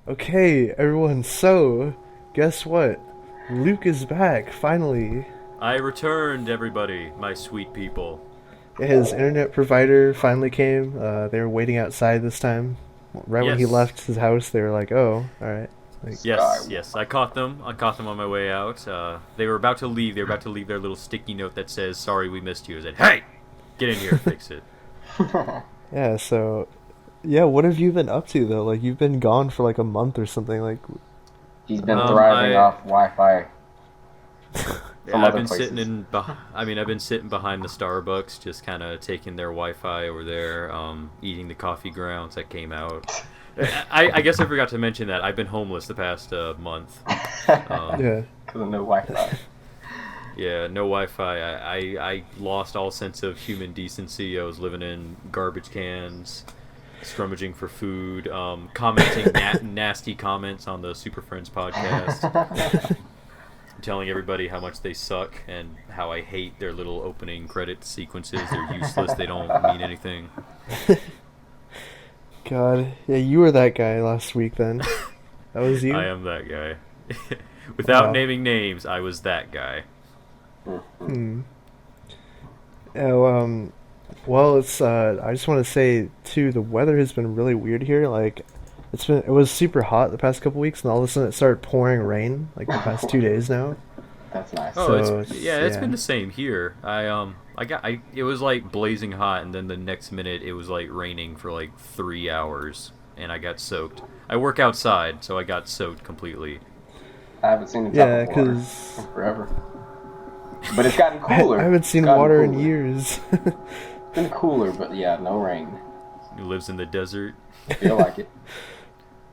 Okay, everyone, so, guess what? Luke is back, finally. I returned, everybody, my sweet people. His internet provider finally came. They were waiting outside this time. Right when he Yes, left his house, they were like, oh, alright. Like, yes. I caught them. I caught them on my way out. They were about to leave. They were about to leave their little sticky note that says, "Sorry, we missed you." I said, "Hey, get in here, fix it." yeah, so, yeah, what have you been up to, though? Like, you've been gone for like a month or something, like, He's been thriving off Wi-Fi Yeah, from I've other been places. sitting in. I've been sitting behind the Starbucks, just kind of taking their Wi-Fi over there, eating the coffee grounds that came out. I guess I forgot to mention that I've been homeless the past month. yeah. Because of no Wi-Fi. Yeah, no Wi-Fi. I lost all sense of human decency. I was living in garbage cans, scrummaging for food, commenting nasty comments on the Superfriends podcast, telling everybody how much they suck and how I hate their little opening credit sequences. They're useless. They don't mean anything. God, yeah, you were that guy last week then. That was you? I am that guy. Without Wow. naming names, I was that guy. Hmm. Oh, well, it's, I just want to say, too, the weather has been really weird here. Like, it was super hot the past couple weeks, and all of a sudden it started pouring rain, like, the past 2 days now. That's nice. Oh, So, it's been the same here. It was like blazing hot, and then the next minute it was like raining for like 3 hours, and I got soaked. I work outside, so I got soaked completely. I haven't seen the top yeah, of water because in forever. But it's gotten I cooler. haven't seen It's gotten water in cooler. years. It's been cooler, but yeah, no rain. He lives in the desert. Feel like it.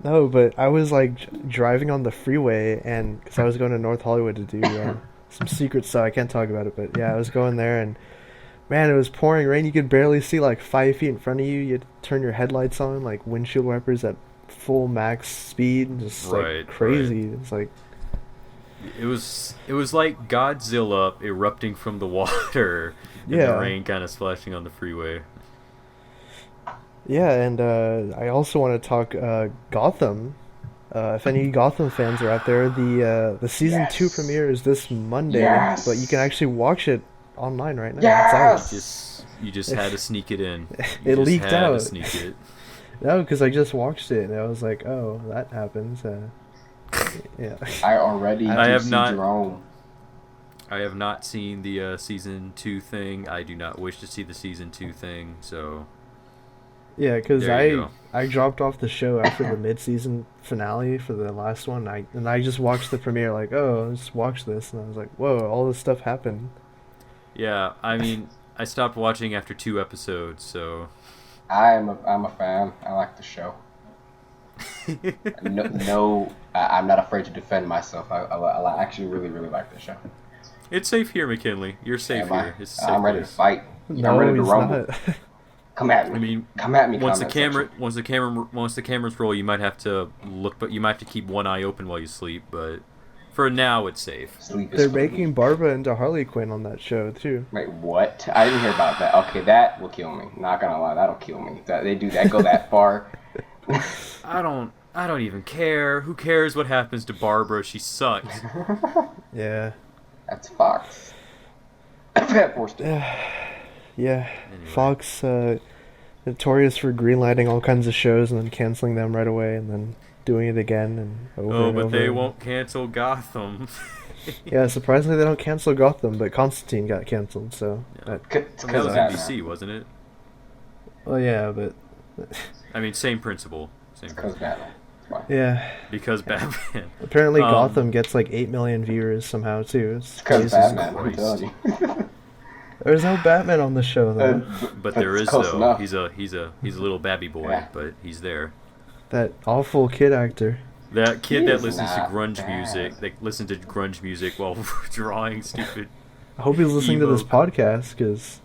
No, but I was, like, driving on the freeway, and, because I was going to North Hollywood to do some secret stuff. I can't talk about it, but yeah, I was going there, and man, it was pouring rain. You could barely see like 5 feet in front of you. You had to turn your headlights on, like windshield wipers at full max speed, just Right, like crazy. It's like, It was like Godzilla erupting from the water, and the yeah, rain kind of splashing on the freeway. yeah, and I also want to talk Gotham. If any Gotham fans are out there, the season two Yes. premiere is this Monday, Yes. but you can actually watch it online right now. Yes. You just had to sneak it in. You It just leaked had to out. sneak it. No, because I just watched it and I was like, oh, that happens. Yeah. I already I do have see not- Jerome. I have not seen the season 2 thing. I do not wish to see the season 2 thing. So Yeah, because there you go. I dropped off the show after the mid-season finale for the last one. I just watched the premiere like, oh, let's watch this, and I was like, whoa, all this stuff happened. Yeah, I mean, I stopped watching after 2 episodes. So I'm a fan. I like the show. I'm not afraid to defend myself. I actually really like the show. it's safe here, McKinley. You're safe Am I? here. It's a safe I'm ready to place. fight. I'm No, ready to he's rumble. not. Come at me. I mean, Come at me. once the comment section. once the cameras roll, you might have to look, but you might have to keep one eye open while you sleep. But for now, it's safe. Sleep is They're free. making Barbara into Harley Quinn on that show too. Wait, what? I didn't hear about that. Okay, that will kill me. Not gonna lie, that'll kill me. That they do that, go that far. I don't even care. Who cares what happens to Barbara? She sucks. Yeah. That's Fox. Bad forced it. Yeah. Anyway. Fox, notorious for greenlighting all kinds of shows and then canceling them right away and then doing it again and over Oh, and but over. they won't cancel Gotham. Yeah, surprisingly they don't cancel Gotham, but Constantine got canceled, so. Yeah. It's That because was of that. NBC, wasn't it? Well, yeah, but. I mean, same principle. Same Because principle. Batman. That's why. Yeah. Because Batman. Apparently Um, Gotham gets like 8 million viewers somehow, too. It's Because Jesus Batman. I'm Christ. telling you. There's no Batman on the show, though. But there it's is close though. enough. He's a little babby boy, Yeah. but he's there. That awful kid actor. That kid He that is listens to not grunge bad. music, that listens to grunge music while drawing stupid. I hope he's listening to this Emo. podcast, because.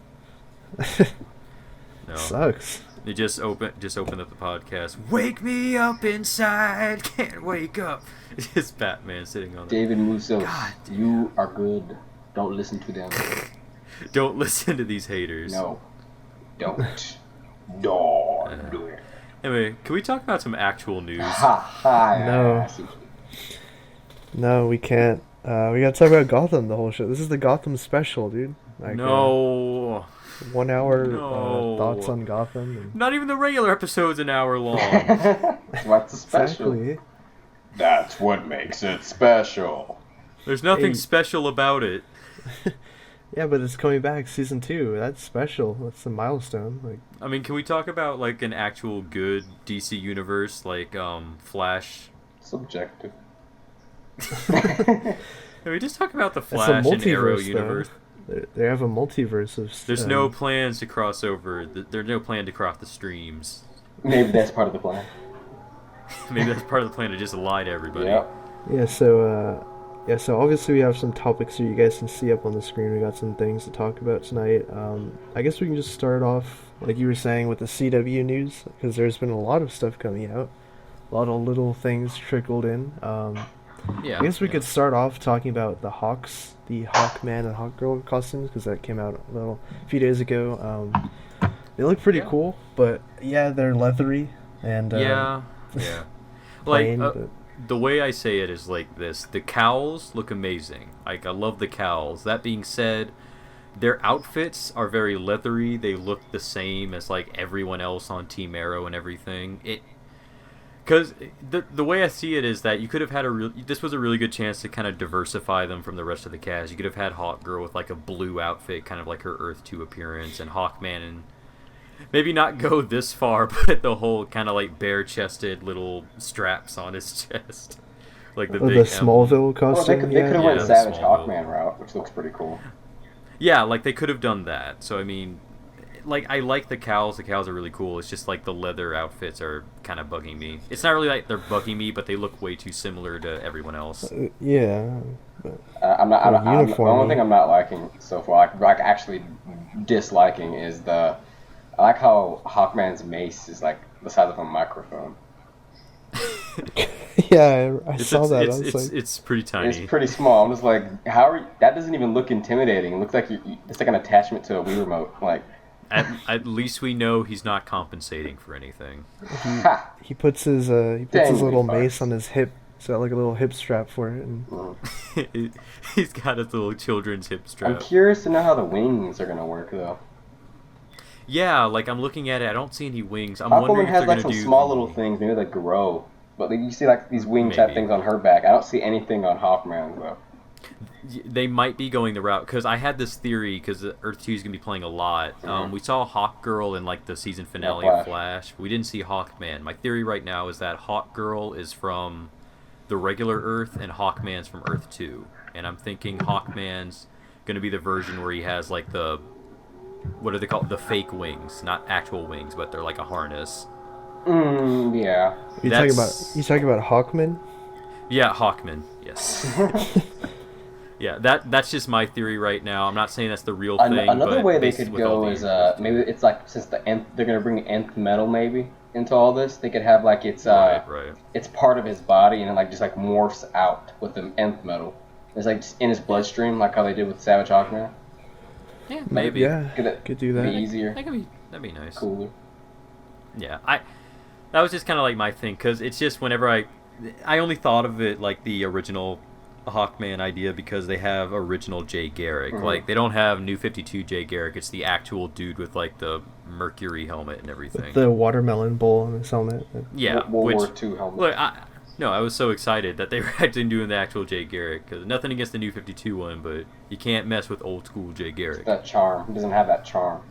No, Sucks. they just open up the podcast. Wake me up inside, can't wake up. It's just Batman sitting on it. David Musso, God damn. you are good. Don't listen to them. Don't listen to these haters. No. Don't. Don't do it. Anyway, can we talk about some actual news? Ha ha. No. I see. No, we can't. We gotta talk about Gotham the whole show. This is the Gotham Special, dude. Like, No. 1 hour No. thoughts on Gotham. And... Not even the regular episode's an hour long. What's the special? Exactly. That's what makes it special. There's nothing Hey. special about it. Yeah, but it's coming back, season 2. That's special. That's a milestone. Like, I mean, can we talk about like an actual good DC universe, like Flash? Subjective. Can we just talk about the it's a Flash and Arrow multiverse, universe? though. They have a multiverse of. There's no plans to cross over. There's no plan to cross the streams. Maybe that's part of the plan. Maybe that's part of the plan to just lie to everybody. Yep. Yeah. So obviously we have some topics here you guys can see up on the screen. We got some things to talk about tonight. I guess we can just start off, like you were saying, with the CW news, because there's been a lot of stuff coming out. A lot of little things trickled in. Yeah. I guess we yeah. could start off talking about the Hawks, the Hawkman and Hawkgirl costumes, because that came out a few days ago. They look pretty Yeah. cool, but yeah, they're leathery and Yeah. plain. Like But the way I say it is like this: the cowls look amazing. Like I love the cowls. That being said, their outfits are very leathery. They look the same as like everyone else on Team Arrow and everything. Because the way I see it is that you could have had this was a really good chance to kind of diversify them from the rest of the cast. You could have had Hawkgirl with like a blue outfit, kind of like her Earth 2 appearance, and Hawkman, and maybe not go this far, but the whole kind of like bare-chested little straps on his chest. Like the the big Smallville Well, costume. they could have went the Savage Smallville. Hawkman route, which looks pretty cool. Yeah, like they could have done that. So I mean, like I like the cows. The cows are really cool. It's just like the leather outfits are kind of bugging me. It's not really like they're bugging me, but they look way too similar to everyone else. Yeah. But The uniform. only thing I'm not liking so far, like actually disliking, is I like how Hawkman's mace is like the size of a microphone. Yeah, I saw that. I was like, It's pretty tiny. It's pretty small. I'm just like, that doesn't even look intimidating. It looks like it's like an attachment to a Wii remote. Like, At least we know he's not compensating for anything. ha! he puts his Dang, little fucks. mace on his hip. He's got like a little hip strap for it. And He's got his little children's hip I'm strap. curious to know how the wings are gonna work though. Yeah, like I'm looking at it. I don't see any wings. I'm wondering Aquaman if has they're like gonna some do small little things, maybe that grow. But like, you see like these wing type Maybe. things on her back. I don't see anything on Hawkman though. They might be going the route, because I had this theory, because Earth 2 is going to be playing a lot. We saw Hawkgirl in like the season finale of Flash. We didn't see Hawkman. My theory right now is that Hawkgirl is from the regular Earth and Hawkman's from Earth 2. And I'm thinking Hawkman's going to be the version where he has like the, what are they called? The fake wings. Not actual wings, but they're like a harness. Yeah. you That's- talking about Hawkman? Yeah, Hawkman. Yes. Yeah, that's just my theory right now. I'm not saying that's the real thing. Another but way they based could with all go the is maybe it's like, since they're gonna bring nth metal maybe into all this, they could have like it's right. it's part of his body and it like just like morphs out with the nth metal. It's like just in his bloodstream, like how they did with Savage Hawkman. Yeah, maybe. Yeah, Could do Be that. easier, That'd be nice. cooler. Yeah, that was just kind of like my thing, because it's just whenever I only thought of it like the original Hawkman idea because they have original Jay Garrick. Mhm. Like they don't have New 52 Jay Garrick. It's the actual dude with like the Mercury helmet and everything. The watermelon bowl on his helmet. Yeah, World which War II helmet. look, I was so excited that they were actually doing the actual Jay Garrick, because nothing against the New 52 one, but you can't mess with old school Jay Garrick. That charm. He doesn't have that charm.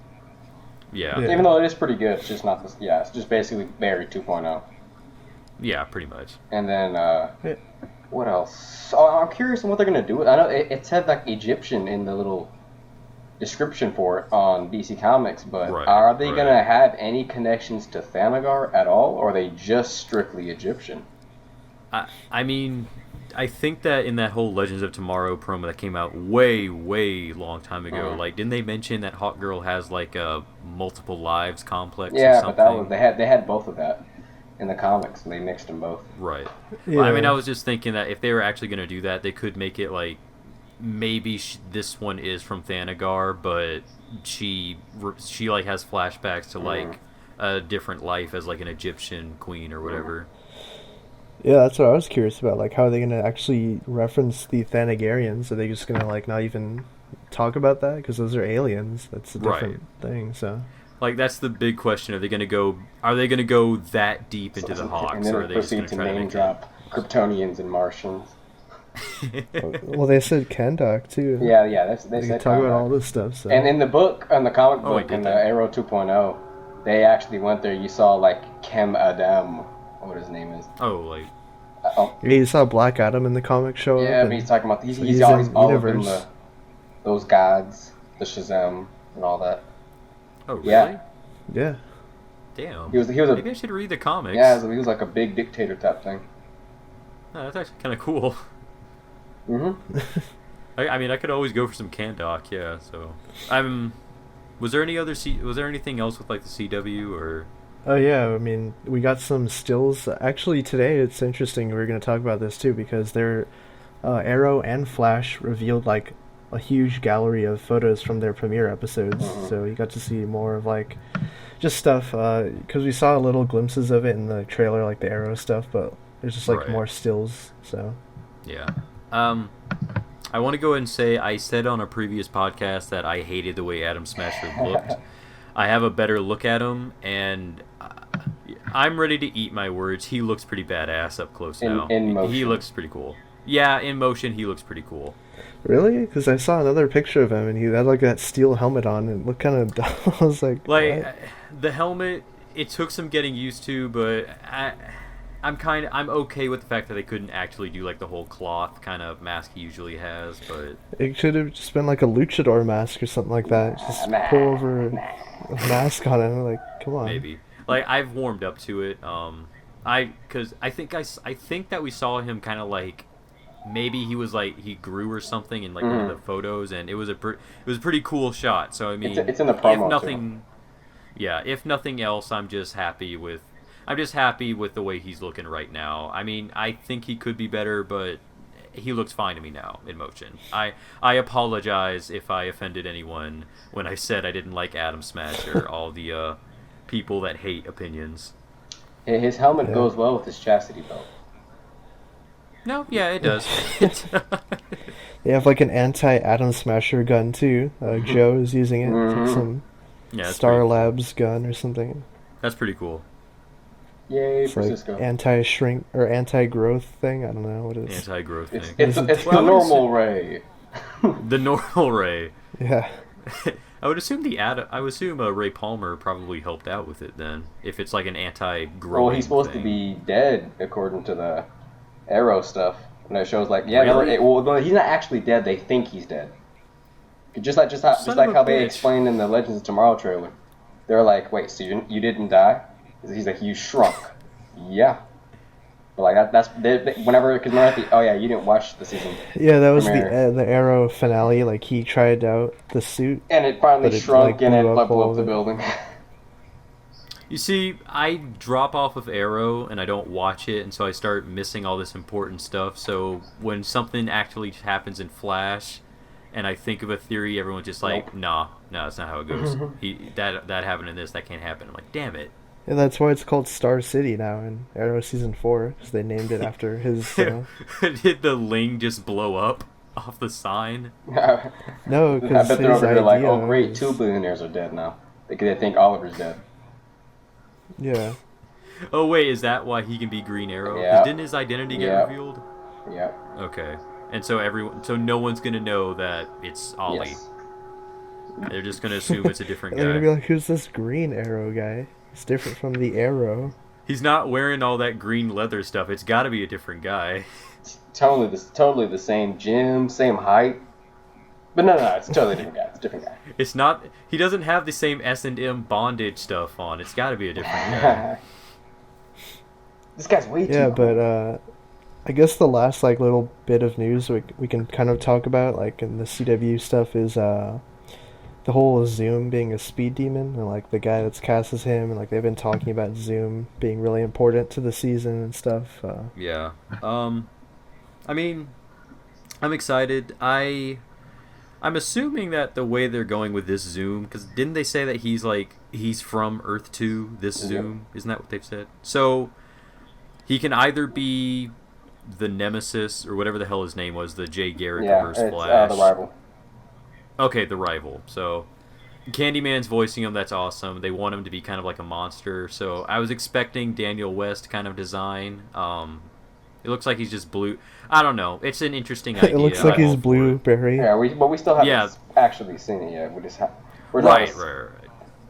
Yeah, Yeah. Even though it is pretty good, it's just not this. Yeah, it's just basically Barry 2.0. yeah, pretty much. And then Yeah. what else? Oh, I'm curious on what they're gonna do. I know it said like Egyptian in the little description for it on DC Comics, but Right, are they right. gonna have any connections to Thanagar at all, or are they just strictly Egyptian? I mean, I think that in that whole Legends of Tomorrow promo that came out way long time ago, Mhm. like, didn't they mention that Hawkgirl has like a multiple lives complex or Yeah, something? but that was they had both of that in the comics, and they mixed them both. Right. Yeah. Well, I mean, I was just thinking that if they were actually going to do that, they could make it like maybe this one is from Thanagar, but she like has flashbacks to like a different life as like an Egyptian queen or whatever. Yeah, that's what I was curious about. Like, how are they gonna actually reference the Thanagarians? Are they just gonna like not even talk about that? Because those are aliens. That's a Right. different thing. So Like that's the big question. Are they gonna go that deep into the And Hawks, then or are it they just gonna proceeds to try to name make drop Kryptonians and Martians. well, they said Kendok too. Yeah, they They could said talk about Kondak. all this stuff. So And in the book, in the comic Oh, wait, book, did in the they? Arrow 2.0, they actually went there. You saw like Kem Adam, what his name is. Oh, like Oh, yeah, you saw Black Adam in the comic show up, yeah, but he's and talking about so he's in all up in universe. those gods, the Shazam and all that. oh really? Yeah. Yeah, Damn. He was a Maybe I should read the comics. yeah, he was like a big dictator type thing. Oh, that's actually kind of cool. Mm-hmm. I mean, I could always go for some Kandak, yeah. So, I'm. Was there Was there anything else with like the CW or? oh yeah. I mean, we got some stills. Actually, today it's interesting. We're gonna talk about this too because they're Arrow and Flash revealed like a huge gallery of photos from their premiere episodes. Mhm. So you got to see more of like just stuff because we saw little glimpses of it in the trailer, like the Arrow stuff, but there's just like Right. more stills. So Yeah. I want to go ahead and say I said on a previous podcast that I hated the way Adam Smasher looked. I have a better look at him, and I'm ready to eat my words. He looks pretty badass up close now. In motion. He looks pretty cool. Yeah, in motion, he looks pretty cool. really, because I saw another picture of him and he had like that steel helmet on and it looked kind of dumb. I was like, Like what? the helmet, it took some getting used to, but I'm okay with the fact that they couldn't actually do like the whole cloth kind of mask he usually has, but It should have just been like a luchador mask or something like that. Just Nah, pull over a mask on him. Like, come on. maybe. Like I've warmed up to it. Because I think that we saw him kind of like maybe he was like he grew or something in like one of the photos, and it was a pretty cool shot. So I mean, It's in the promo, if nothing, yeah, if nothing else, I'm just happy with the way he's looking right now. I mean, I think he could be better, but he looks fine to me now in motion. I apologize if I offended anyone when I said I didn't like Adam Smasher. All the people that hate opinions. His helmet Yeah. goes well with his chastity belt. No, yeah, it does. They have like an anti-Atom Smasher gun too. Joe is using it. It's like some Yeah, that's Star pretty, Labs gun or something. that's pretty cool. Yay It's for like Cisco. anti-shrink or anti-growth thing. I don't know what it is. Anti-growth It's thing. it's, it's Well, the I would normal ray. The normal Ray. Yeah. I would assume Ray Palmer probably helped out with it then, if it's like an anti-growing Well, he's supposed thing. to be dead according to the Arrow stuff. And it shows like, yeah, Really? well, he's not actually dead. They think he's dead. Just like Son of a how they bitch. explained in the Legends of Tomorrow trailer. They're like, wait, so you didn't die? He's like, you shrunk. Yeah. But like that's whenever because oh yeah, you didn't watch the season. Yeah, that was Premiere. the Arrow finale. Like he tried out the suit. And it finally But it, shrunk like, and it blew up blew all up the of it. building. You see, I drop off of Arrow and I don't watch it, and so I start missing all this important stuff. So when something actually happens in Flash, and I think of a theory, everyone's just like, "Nah, that's not how it goes. That happened in this, that can't happen." I'm like, "Damn it!" And that's why it's called Star City now in Arrow season 4 because they named it after his. Did the Ling just blow up off the sign? No, I because bet they're his over here like, idea oh great, was- 2 billionaires are dead now. They think Oliver's dead. Yeah. Oh wait, is that why he can be Green Arrow? 'Cause Yeah. didn't his identity get Yeah. revealed? Yeah. Okay, and so no one's gonna know that it's Ollie. Yes. They're just gonna assume it's a different And they're gonna be guy. like, "Who's this Green Arrow guy? It's different from the Arrow." He's not wearing all that green leather stuff. It's got to be a different guy. It's totally the same gym, same height. But no, it's a totally different guy. It's a different guy. It's not. He doesn't have the same S&M bondage stuff on. It's got to be a different guy. This guy's way too Yeah, cool. but I guess the last like little bit of news we can kind of talk about like in the CW stuff is the whole Zoom being a speed demon and like the guy that's cast as him and like they've been talking about Zoom being really important to the season and stuff. Yeah. I mean, I'm excited. I I'm assuming that the way they're going with this Zoom, because didn't they say that he's from Earth 2, this Zoom? Isn't that what they've said? So he can either be the Nemesis or whatever the hell his name was, the Jay Garrick reverse Flash. The rival. Okay, the rival. So Candyman's voicing him. That's awesome. They want him to be kind of like a monster. So I was expecting Daniel West kind of design. It looks like he's just blue. I don't know. It's an interesting idea. It looks like he's blueberry. Yeah, but we still haven't actually seen it yet. We're just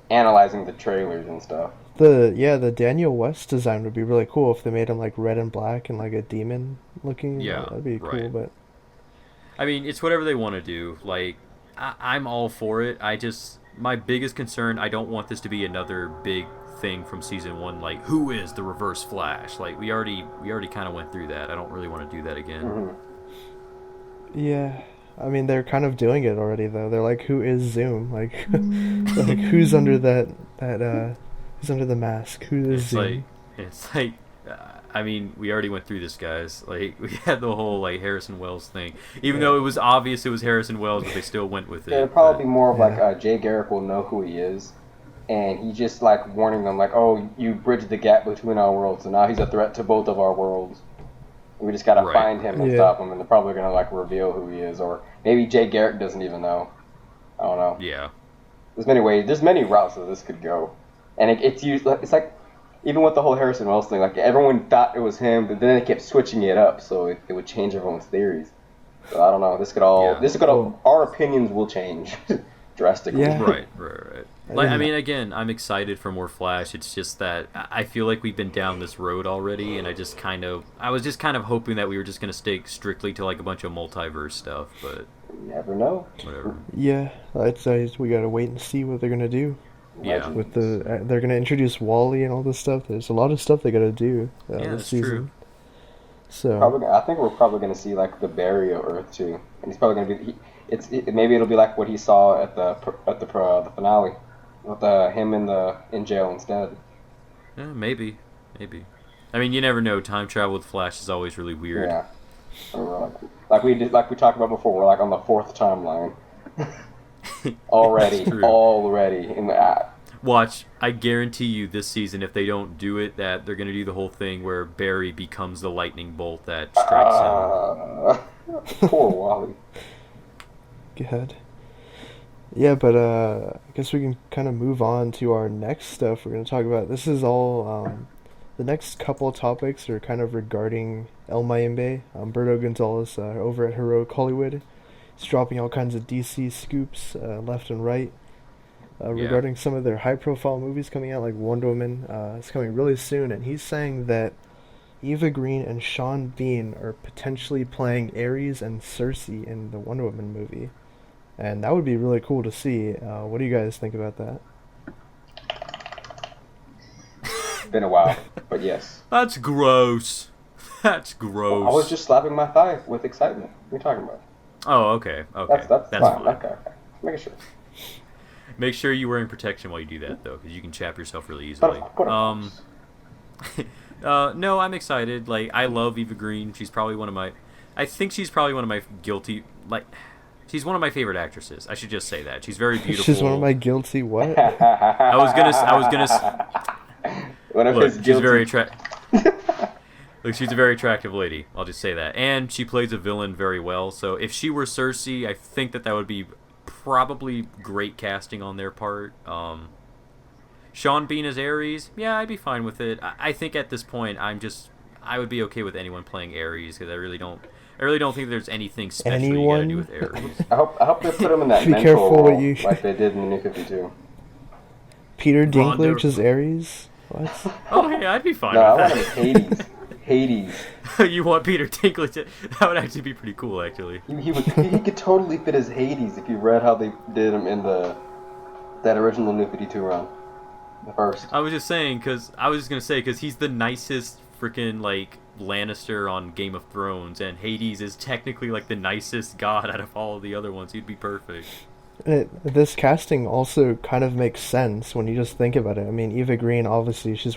analyzing the trailers and stuff. The Daniel West design would be really cool if they made him like red and black and like a demon looking. Yeah, that'd be cool. But I mean, it's whatever they want to do. Like, I'm all for it. My biggest concern, I don't want this to be another big thing from season 1. Like, who is the Reverse Flash? Like, we already kind of went through that. I don't really want to do that again. Mm-hmm. Yeah. I mean, they're kind of doing it already, though. They're like, who is Zoom? Like, like who's under who's under the mask? Who is Zoom? I mean, we already went through this, guys. Like, we had the whole, like, Harrison Wells thing. Even though it was obvious it was Harrison Wells, but they still went with it. It'll probably be more of, like, Jay Garrick will know who he is. And he's just, like, warning them, like, oh, you bridged the gap between our worlds, so now he's a threat to both of our worlds. We just gotta find him and stop him, and they're probably gonna, like, reveal who he is. Or maybe Jay Garrick doesn't even know. I don't know. Yeah. There's many routes that this could go. And it's like, even with the whole Harrison Wells thing, like, everyone thought it was him, but then they kept switching it up, so it would change everyone's theories. So I don't know. Our opinions will change drastically. Yeah. Right. Like, I mean, again, I'm excited for more Flash. It's just that I feel like we've been down this road already, and I was just kind of hoping that we were just going to stick strictly to, like, a bunch of multiverse stuff, but you never know. Whatever. Yeah, I'd say we gotta wait and see what they're gonna do. Yeah. With they're gonna introduce Wally and all this stuff. There's a lot of stuff they gotta do this season. True. So I think we're probably gonna see like the Barry of Earth too, and he's probably gonna be. Maybe it'll be like what he saw at the finale, with him in jail instead. Yeah, maybe. I mean, you never know. Time travel with Flash is always really weird. Yeah. Like we talked about before, we're like on the 4th timeline. Already. And Watch, I guarantee you this season, if they don't do it, that they're going to do the whole thing where Barry becomes the lightning bolt that strikes him. Poor Wally. Good. Yeah, but I guess we can kind of move on to our next stuff we're going to talk about. This is all, the next couple of topics are kind of regarding El Mayimbe, Umberto Gonzalez over at Heroic Hollywood. He's dropping all kinds of DC scoops left and right regarding some of their high-profile movies coming out, like Wonder Woman. It's coming really soon, and he's saying that Eva Green and Sean Bean are potentially playing Ares and Cersei in the Wonder Woman movie. And that would be really cool to see. What do you guys think about that? Been a while, but yes. That's gross. That's gross. I was just slapping my thigh with excitement. What are you talking about? Oh, okay. That's fine. Okay. Making sure. Make sure you're wearing protection while you do that, though, because you can chap yourself really easily. No, I'm excited. Like, I love Eva Green. She's probably one of my she's one of my favorite actresses. I should just say that. She's very beautiful. She's one of my guilty what? I was gonna. Look, she's very attractive. Look, she's a very attractive lady. I'll just say that, and she plays a villain very well. So if she were Cersei, I think that would be probably great casting on their part. Sean Bean as Ares, yeah, I'd be fine with it. I think at this point, I would be okay with anyone playing Ares because I really don't think there's anything special you gotta do with Ares. I hope they put him in that be mental careful role, what you like they did in the New 52. Peter Dinklage as Ares? What? Oh, yeah, I'd be fine No, I with want that. him as Hades. You want Peter Dinklage? That would actually be pretty cool, actually. He could totally fit as Hades if you read how they did him in that original New 52 run. The first. I was just saying, because he's the nicest freaking, like, Lannister on Game of Thrones, and Hades is technically, like, the nicest god out of all of the other ones. He'd be perfect. This casting also kind of makes sense when you just think about it. I mean, Eva Green, obviously, she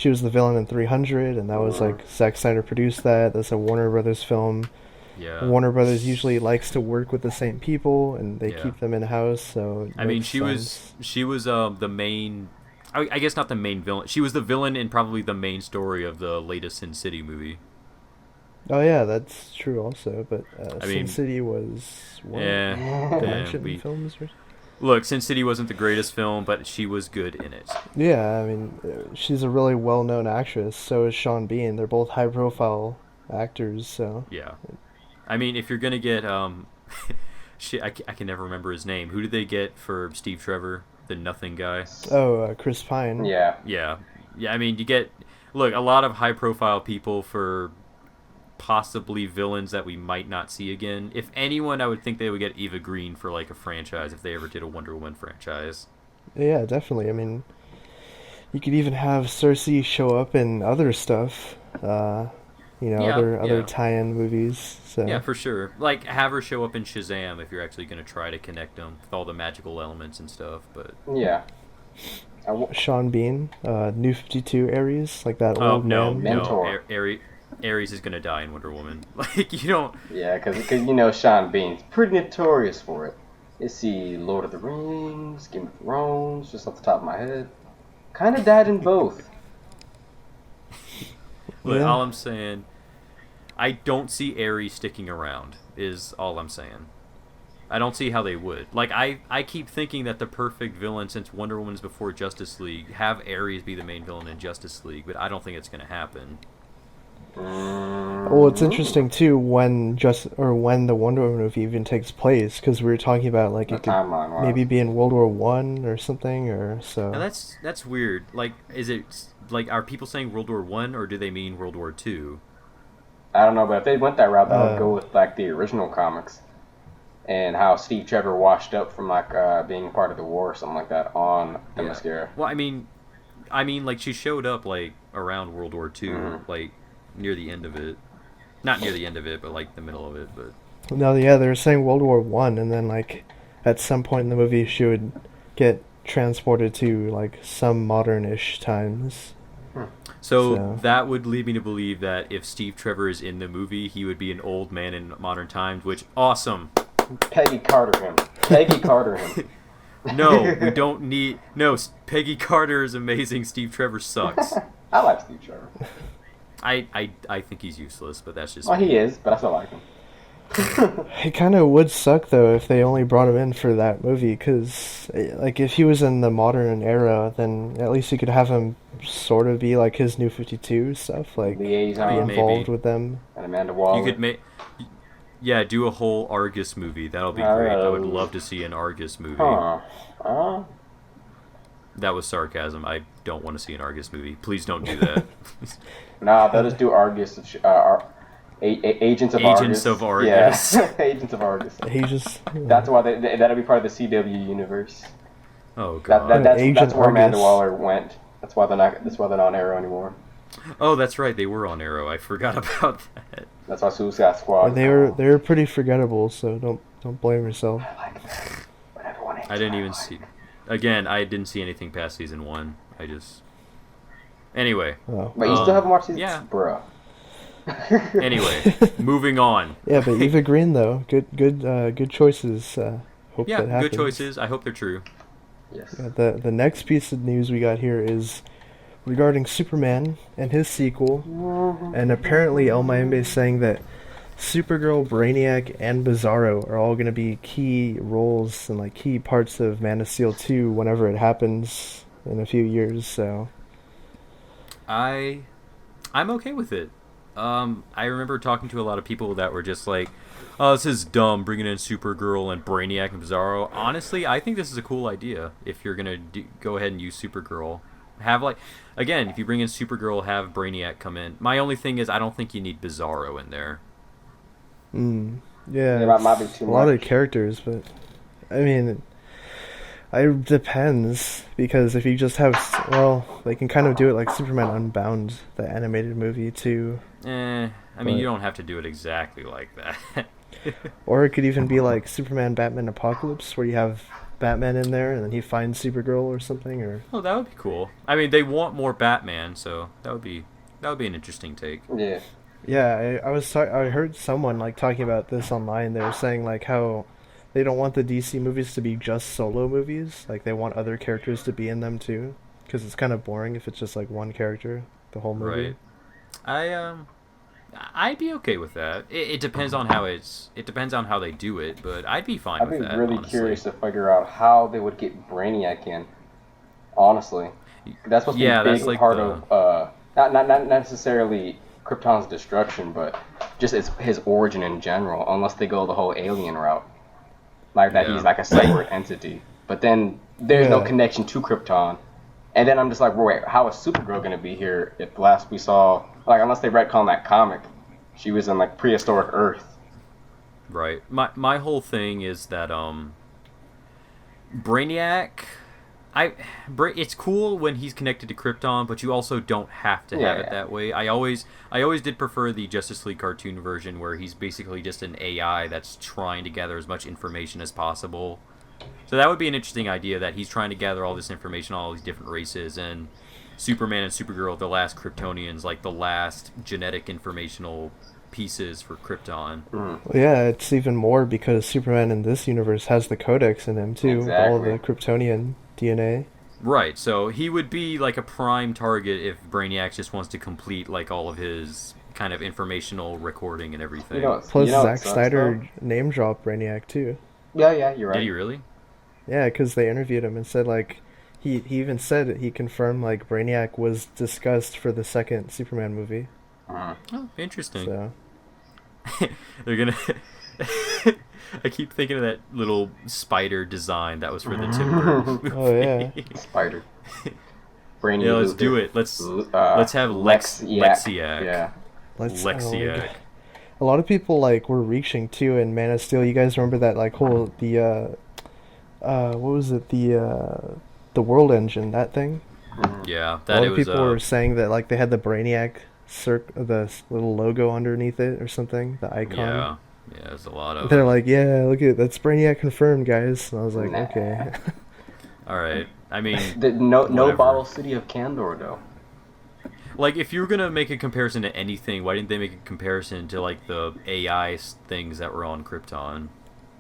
was the villain in 300, and that was, like, Zack Snyder produced that. That's a Warner Brothers film. Yeah. Warner Brothers usually likes to work with the same people, and they Yeah. keep them in house. So it I mean, makes sense. she was the main. I guess not the main villain. She was the villain in probably the main story of the latest Sin City movie. Oh yeah, that's true also. But I Sin mean, City was what? yeah, Dimension films. look. Sin City wasn't the greatest film, but she was good in it. Yeah, I mean, she's a really well-known actress. So is Sean Bean. They're both high-profile actors. So Yeah. I mean, if you're gonna get shit, I can never remember his name. Who did they get for Steve Trevor, the nothing guy? Chris Pine. Yeah. Yeah, I mean, you get a lot of high-profile people for possibly villains that we might not see again. If anyone, I would think they would get Eva Green for like a franchise if they ever did a Wonder Woman franchise. Yeah, definitely. I mean, you could even have Cersei show up in other stuff. Other tie-in movies. So Yeah, for sure. Like, have her show up in Shazam if you're actually going to try to connect them with all the magical elements and stuff. But Yeah. Sean Bean, New 52 Ares, like that old man. Mentor. Ares is going to die in Wonder Woman. Like, you don't... Yeah, because Sean Bean's pretty notorious for it. You see Lord of the Rings, Game of Thrones, just off the top of my head. Kind of died in both. Look, Yeah. all I'm saying... I don't see Ares sticking around, is all I'm saying. I don't see how they would. Like, I keep thinking that the perfect villain, since Wonder Woman's before Justice League, have Ares be the main villain in Justice League, but I don't think it's going to happen. Well, it's interesting too when the Wonder Woman movie even takes place, because we were talking about like The it could timeline, maybe be in World War One or something, or so. Now that's weird. Like, is it like, are people saying World War One or do they mean World War Two? I don't know, but if they went that route, that would go with like the original comics and how Steve Trevor washed up from like being part of the war or something like that on the Mascara. Well, I mean, like she showed up like around World War II, like near the end of it. Not near the end of it, but like the middle of it. But No, yeah, they were saying World War One, and then like at some point in the movie, she would get transported to like some modern-ish times. So that would lead me to believe that if Steve Trevor is in the movie, he would be an old man in modern times, which, awesome. Peggy Carter him. Peggy Carter him. No, we don't need... No, Peggy Carter is amazing. Steve Trevor sucks. I like Steve Trevor. I think he's useless, but that's just Well, me. he is, but I still like him. It kind of would suck though if they only brought him in for that movie, because like if he was in the modern era, then at least you could have him sort of be like his New 52 stuff, like Liaison. be involved maybe. with them. And Amanda Waller. You could make... Yeah, do a whole Argus movie. That'll be great. I would love to see an Argus movie. That was sarcasm. I don't want to see an Argus movie. Please don't do that. Nah, they'll just do Argus. Agents of Argus. Agents of Argus. Yeah. Agents of Argus. He just That's why that'll be part of the CW universe. Oh god. That's Agent where Amanda Argus. Waller went. That's why they're not on Arrow anymore. Oh, that's right. They were on Arrow. I forgot about that. That's why Suicide Squad. they were pretty forgettable, so don't blame yourself. I like that. But everyone hates I didn't my even life. see. Again, I didn't see anything past season 1. Anyway. Oh. But you still haven't watched season? Yeah. Bruh. Anyway, moving on. Yeah, but Eva Green though, good choices. Hope Yeah, that happens. good choices. I hope they're true. Yes. The next piece of news we got here is regarding Superman and his sequel, and apparently El Mayimbe is saying that Supergirl, Brainiac, and Bizarro are all going to be key roles and like key parts of Man of Steel 2 whenever it happens in a few years. So I'm okay with it. I remember talking to a lot of people that were just like, "Oh, this is dumb, bringing in Supergirl and Brainiac and Bizarro." Honestly, I think this is a cool idea. If you're gonna go ahead and use Supergirl, again, if you bring in Supergirl, have Brainiac come in. My only thing is, I don't think you need Bizarro in there. yeah, That might be too a lot much. of characters, but I mean, it depends, because if you just have, they can kind of do it like Superman Unbound, the animated movie too. I mean, you don't have to do it exactly like that. Or it could even be like Superman Batman Apocalypse, where you have Batman in there and then he finds Supergirl or something. Or Oh, that would be cool. I mean, they want more Batman, so that would be an interesting take. Yeah. Yeah, I heard someone like talking about this online. They were saying like how they don't want the DC movies to be just solo movies. Like they want other characters to be in them too, because it's kind of boring if it's just like one character the whole movie. Right. I'd be okay with that. It depends on how it depends on how they do it, but I'd be fine I'd with be that. really Honestly. curious to figure out how they would get Brainiac in. Honestly, that's supposed to be a That's big like part the of not necessarily Krypton's destruction, but just his origin in general. Unless they go the whole alien route, like that yeah. he's like a separate entity. But then there's no Yeah. connection to Krypton. And then I'm just like, wait, how is Supergirl gonna be here if last we saw, like, unless they retcon that comic, she was in like prehistoric Earth. Right. My whole thing is that Brainiac it's cool when he's connected to Krypton, but you also don't have to have it that way. I always did prefer the Justice League cartoon version where he's basically just an AI that's trying to gather as much information as possible. So that would be an interesting idea, that he's trying to gather all this information on all these different races, and Superman and Supergirl, the last Kryptonians, like the last genetic informational pieces for Krypton. Mm. Well, yeah, it's even more because Superman in this universe has the Codex in him too, with all Exactly. the Kryptonian DNA. Right, so he would be like a prime target if Brainiac just wants to complete like all of his kind of informational recording and everything. Plus, what Zack sucks, Snyder name dropped Brainiac too. though? Yeah, you're right. Did he really? Yeah, because they interviewed him and said like he even said he confirmed like Brainiac was discussed for the second Superman movie. Mhm. Oh, interesting. So They're gonna. I keep thinking of that little spider design that was for the Timber movie. Oh, yeah. Spider. Brainy Yeah, let's Luther. do it. Let's have Lexiac. Yeah. Lexiac. A lot of people like were reaching too in Man of Steel. You guys remember that like whole what was it, the World Engine, that thing? Yeah, A that lot it of was. people were saying that like they had the Brainiac the little logo underneath it or something, the icon. Yeah, there's a lot of. They're like, yeah, look at that's Brainiac confirmed, guys. And I was like, Nah. okay. All right. I mean, No whatever. bottle city of Candor though. Like, if you were gonna make a comparison to anything, why didn't they make a comparison to like the AI things that were on Krypton?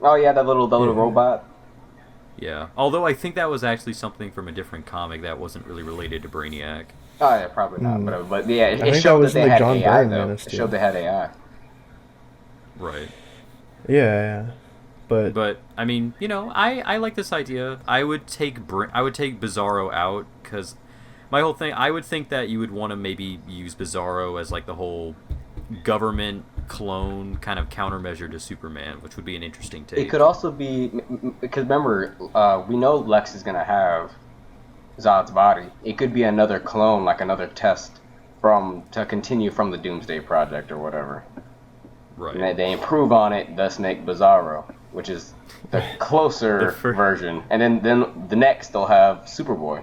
Oh yeah, that little Yeah. robot. Yeah. Although I think that was actually something from a different comic that wasn't really related to Brainiac. Oh yeah, probably not. Hmm. But yeah, I it think showed that was that they in the had John AI Byrne though. Man of It Steel. showed they had AI. Right. Yeah. But But I mean, I like this idea. I would take Bizarro out, because my whole thing, I would think that you would want to maybe use Bizarro as like the whole government clone kind of countermeasure to Superman, which would be an interesting take. It could also be because remember, we know Lex is gonna have Zod's body. It could be another clone, like another test to continue from the Doomsday Project or whatever. Right. And they improve on it, thus make Bizarro, which is the closer version. And then the next they'll have Superboy,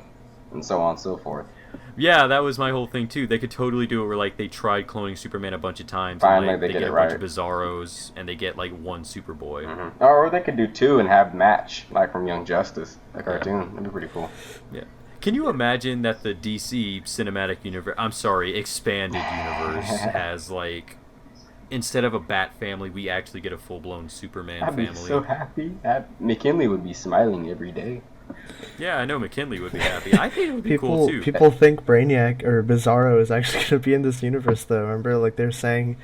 and so on and so forth. Yeah, that was my whole thing too. They could totally do it where like they tried cloning Superman a bunch of times. Finally, and, like, they they get get it a bunch right. of Bizarros, and they get like one Superboy. Mm-hmm. Or they could do two and have match, like from Young Justice, the cartoon. That'd be pretty cool. Yeah. Can you imagine that the DC cinematic universe, expanded universe has like, instead of a Bat family, we actually get a full-blown Superman I'd be family? so happy. McKinley would be smiling every day. Yeah, I know McKinley would be happy. I think it would be cool too. people think Brainiac or Bizarro is actually going to be in this universe, though. Remember, like they're saying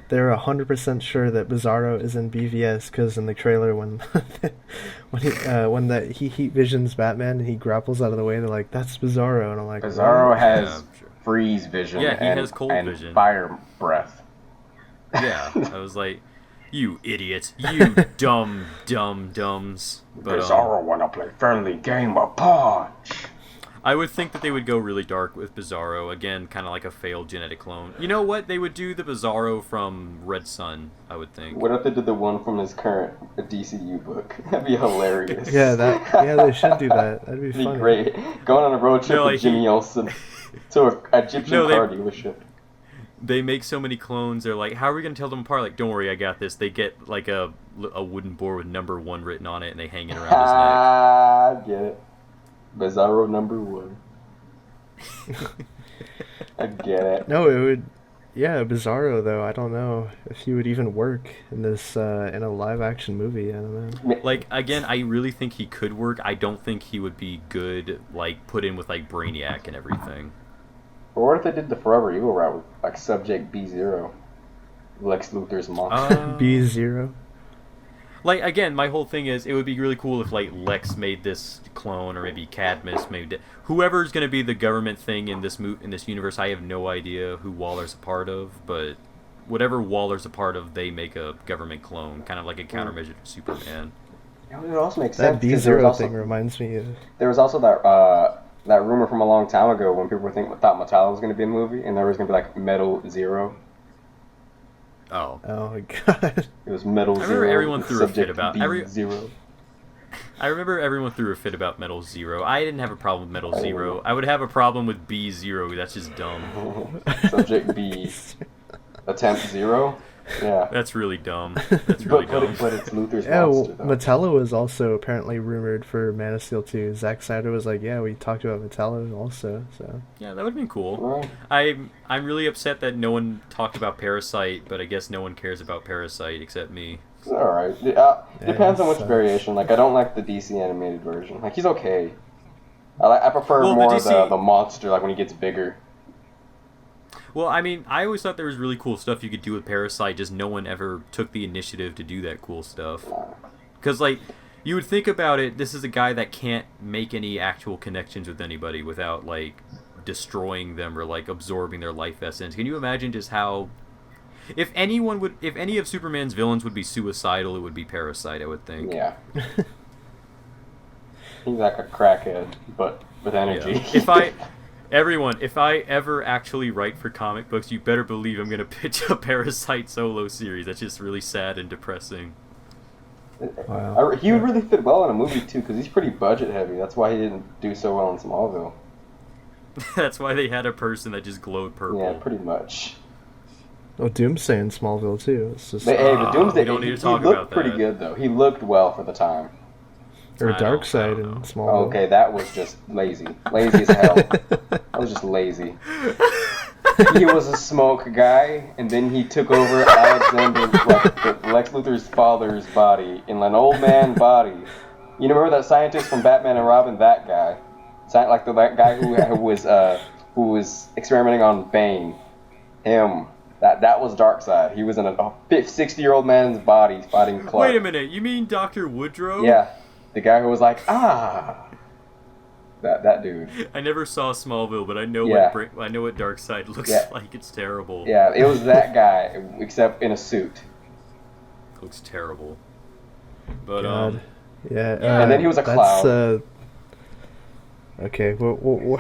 they're 100% sure that Bizarro is in BVS because in the trailer when when he heat visions Batman and he grapples out of the way, they're like, "That's Bizarro," and I'm like, Bizarro "What?" has sure. freeze vision. Yeah, he and, has cold and vision. fire breath. Yeah, I was like, you idiots, you dumbs. But Bizarro wanna play friendly game of punch. I would think that they would go really dark with Bizarro, again, kind of like a failed genetic clone. You know what? They would do the Bizarro from Red Sun, I would think. What if they did the one from his current DCU book? That'd be hilarious. Yeah, they should do that. That'd be That'd be funny. great. Going on a road trip No, like with Jimmy Olsen to an Egyptian No, car dealership. They make so many clones, they're like, how are we going to tell them apart? Like, don't worry, I got this. They get like a wooden board with number 1 written on it, and they hang it around his neck. I get it. Bizarro number 1. I get it. No, Yeah, Bizarro though. I don't know if he would even work in this in a live action movie. I don't know. Like, again, I really think he could work. I don't think he would be good, like, put in with, like, Brainiac and everything. Or what if they did the Forever Evil route with, like, Subject B0, Lex Luthor's monster? B0. Like, again, my whole thing is, it would be really cool if, like, Lex made this clone, or maybe Cadmus made it. Whoever's going to be the government thing in this universe, I have no idea who Waller's a part of, but whatever Waller's a part of, they make a government clone, kind of like a countermeasure to Superman. It would also make sense. That B0 thing reminds me of... There was also that rumor from a long time ago when people thought Metallo was going to be in the movie, and there was going to be, like, Metal Zero. Oh. Oh my god. It was Metal Zero. I remember everyone threw a fit about Zero. I remember everyone threw a fit about Metal Zero. I didn't have a problem with Metal Zero. I would have a problem with B0. That's just dumb. Subject B. Attempt 0? Yeah. That's really dumb. That's really dumb. But it's Luthor's Yeah, monster, though. Metallo was also apparently rumored for Man of Steel 2. Zack Snyder was like, yeah, we talked about Metallo also, so... Yeah, that would have been cool. Right. I'm really upset that no one talked about Parasite, but I guess no one cares about Parasite except me. It's alright. Depends on which variation. Like, I don't like the DC animated version. Like, he's okay. I prefer more the monster, like, when he gets bigger. Well, I mean, I always thought there was really cool stuff you could do with Parasite, just no one ever took the initiative to do that cool stuff. Because, like, you would think about it, this is a guy that can't make any actual connections with anybody without, like, destroying them or, like, absorbing their life essence. Can you imagine just how... If any of Superman's villains would be suicidal, it would be Parasite, I would think. Yeah. He's like a crackhead, but with energy. Yeah. If I ever actually write for comic books, you better believe I'm going to pitch a Parasite solo series. That's just really sad and depressing. Wow. He would really fit well in a movie, too, because he's pretty budget heavy. That's why he didn't do so well in Smallville. That's why they had a person that just glowed purple. Yeah, pretty much. Oh, Doomsday in Smallville, too. It's just... The Doomsday, we don't need to he talk looked about that. pretty good, though. He looked well for the time. Or Darkseid in Smallville. Okay, that was just lazy. Lazy as hell. That was just lazy. He was a smoke guy, and then he took over Alexander, like Lex Luthor's father's body, in an old man body. You remember that scientist from Batman and Robin? That guy. Like that guy who was experimenting on Bane. Him. That was Darkseid. He was in a 60-year-old man's body fighting Clark. Wait a minute, you mean Dr. Woodrow? Yeah. The guy who was like, that dude. I never saw Smallville, but I know what Darkseid looks like. It's terrible. Yeah, it was that guy, except in a suit. Looks terrible. But God. Yeah. And then he was a clown. Okay, we're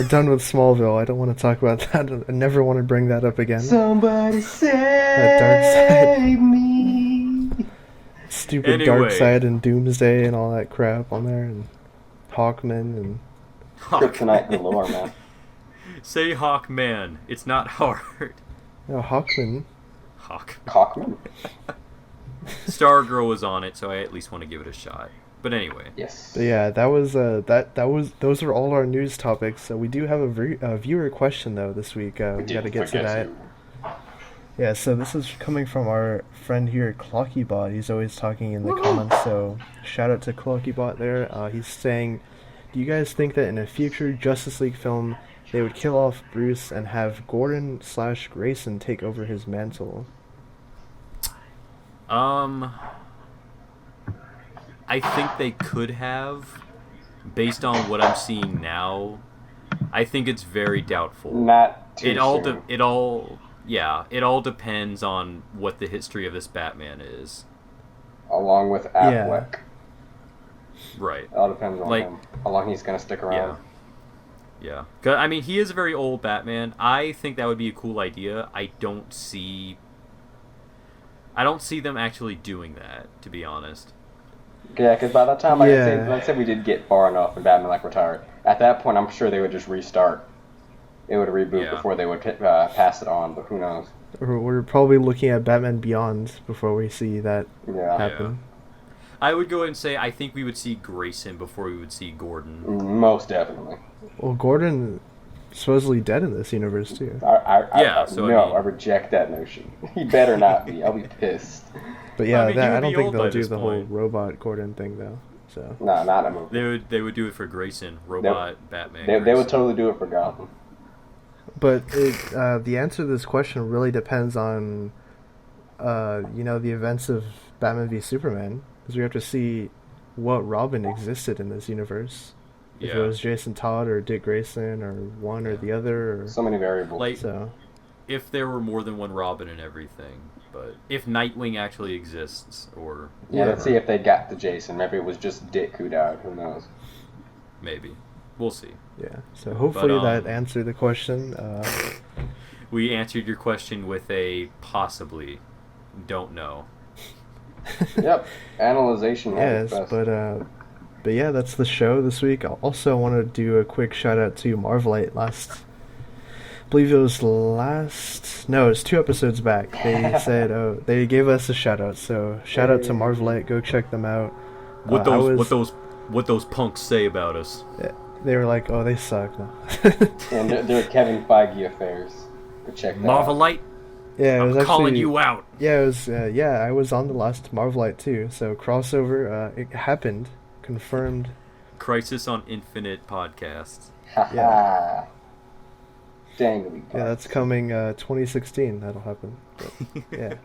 done with Smallville. I don't want to talk about that. I never want to bring that up again. Somebody save me. Stupid Darkseid and Doomsday and all that crap on there, and Hawkman and... Kryptonite galore, man. Say Hawkman. It's not hard. No, Hawkman. Hawkman? Stargirl was on it, so I at least want to give it a shot. But anyway. Yes. But yeah, those are all our news topics. So we do have a viewer question though this week. We got to get to that. Yeah, so this is coming from our friend here, Clockybot. He's always talking in the comments, so shout out to Clockybot there. He's saying, do you guys think that in a future Justice League film they would kill off Bruce and have Gordon/Grayson take over his mantle? I think they could have, based on what I'm seeing now. I think it's very doubtful. Not too soon. It all depends on what the history of this Batman is. Along with Affleck. Yeah. Right. It all depends on him. How long he's going to stick around. Yeah. Cause, I mean, he is a very old Batman. I think that would be a cool idea. I don't see them actually doing that, to be honest. Yeah, because by the time, let's say we did get far enough and Batman, retired, at that point, I'm sure they would just restart. It would reboot before they would pass it on, but who knows? We're probably looking at Batman Beyond before we see that happen. Yeah. I would go ahead and say I think we would see Grayson before we would see Gordon. Most definitely. Well, Gordon supposedly dead in this universe too. I reject that notion. He better not be. I'll be pissed. But yeah, I mean, I don't think they'll do the whole robot Gordon thing though. So no, not a movie. They would do it for Grayson, robot Batman. They would totally do it for Gotham. But the answer to this question really depends on, the events of Batman v Superman, because we have to see what Robin existed in this universe. If it was Jason Todd or Dick Grayson or one or the other. Or, so many variables. Like, if there were more than one Robin and everything, but if Nightwing actually exists, or let's see if they got to Jason. Maybe it was just Dick who died. Who knows? Maybe. We'll see. Yeah. So hopefully that answered the question. We answered your question with a possibly. Don't know. Yep. Analyzation. Yes, but yeah, that's the show this week. I also want to do a quick shout out to Marvelite. I believe it was No, it was 2 episodes back. They said, they gave us a shout out. So shout out to Marvelite. Go check them out. What those punks say about us? They were like, oh, they suck. No. And they're Kevin Feige affairs. Go check that Marvelite. out. Yeah, it was I'm calling you out. Yeah, it was. I was on the last Marvelite too. So crossover, it happened. Confirmed. Crisis on Infinite podcast. Yeah. Dangly. Yeah, that's coming 2016. That'll happen. But, yeah.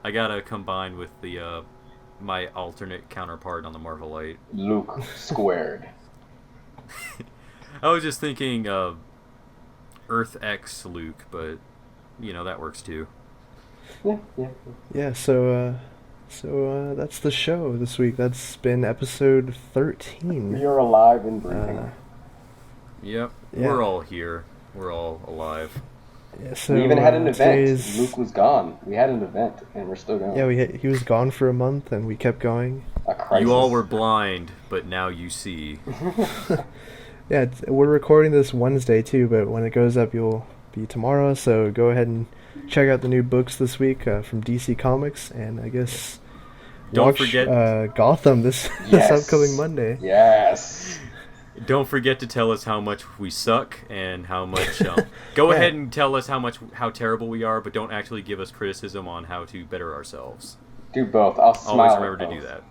I gotta combine with the my alternate counterpart on the Marvelite. Luke squared. I was just thinking Earth X Luke, but that works too. Yeah. So that's the show this week. That's been episode 13. You're alive and breathing. Yep. Yeah. We're all here. We're all alive. Yeah, so we even had an event. Luke was gone. We had an event, and we're still going. Yeah, he was gone for a month, and we kept going. You all were blind, but now you see. Yeah, we're recording this Wednesday too, but when it goes up, you'll be tomorrow. So go ahead and check out the new books this week from DC Comics, and I guess don't forget Gotham this upcoming Monday. Yes. Don't forget to tell us how much we suck and how much. Go ahead and tell us how terrible we are, but don't actually give us criticism on how to better ourselves. Do both. I'll smile. Always remember to do that.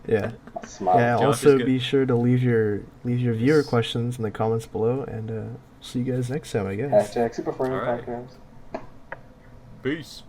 Yeah. I'll smile. Yeah. Also, be sure to leave your viewer questions in the comments below, and see you guys next time. I guess. #Superfriends podcast. Peace.